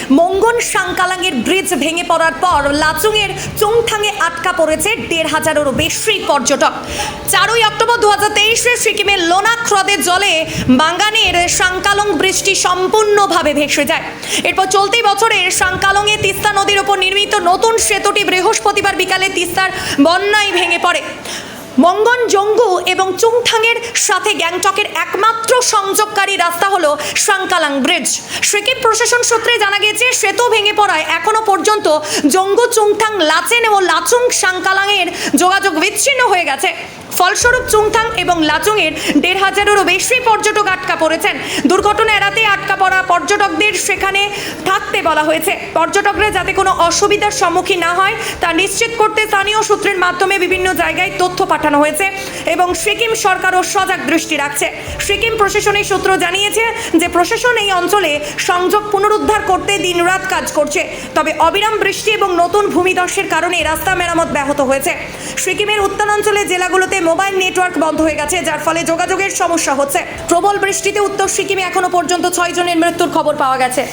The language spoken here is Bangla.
মঙ্গন সাংকালাংয়ের ব্রিজ ভেঙে পড়ার পর লাচুংয়ের চুংথাংয়ে আটকা পড়েছে ১৫০০-এরও বেশি পর্যটক। ৪ই অক্টোবর ২০২৩ সিকিমের লোনাক হ্রদের জলে বাঙ্গানের সাংকালং ব্রিজটি সম্পূর্ণভাবে ভেসে যায়। এরপর চলতি বছরের সাংকালংয়ে তিস্তা নদীর ওপর নির্মিত নতুন সেতুটি বৃহস্পতিবার বিকালে তিস্তার বন্যায় ভেঙে পড়ে। মঙ্গন জঙ্গু এবং চুংথাংয়ের সাথে গ্যাংটকের একমাত্র সংযোগকারী রাস্তা হলো সাংকালাং ব্রিজ। সিকিম প্রশাসন সূত্রে জানা গিয়েছে, সেতু ভেঙে পড়ায় এখনো পর্যন্ত জঙ্গু, চুংথাং, লাচেন ও লাচুং সাংকালাংয়ের যোগাযোগ বিচ্ছিন্ন হয়ে গেছে। ফলস্বরূপ চুংথাং এবং লাচুংয়ের ১৫০০-এরও বেশি পর্যটক আটকা পড়েছেন। দুর্ঘটনা এড়াতে আটকা পড়া পর্যটকদের সেখানে থাকতে বলা হয়েছে। পর্যটকরা যাতে কোনো অসুবিধার সম্মুখীন না হয় তা নিশ্চিত করতে স্থানীয় সূত্রের মাধ্যমে বিভিন্ন জায়গায় তথ্য পাঠানো হয়েছে এবং সিকিম সরকারও সজাগ দৃষ্টি রাখছে। সিকিম প্রশাসনের সূত্র জানিয়েছে যে প্রশাসন এই অঞ্চলে সংযোগ পুনরুদ্ধার করতে দিনরাত কাজ করছে। তবে অবিরাম বৃষ্টি এবং নতুন ভূমিধসের কারণে রাস্তা মেরামত ব্যাহত হয়েছে। সিকিমের উত্তরাঞ্চলে জেলাগুলোতে মোবাইল নেটওয়ার্ক বন্ধ হয়ে গেছে, যার ফলে যোগাযোগের সমস্যা হচ্ছে। প্রবল বৃষ্টিতে উত্তর সিকিমে এখনো পর্যন্ত 6 জনের মৃত্যুর খবর পাওয়া গেছে।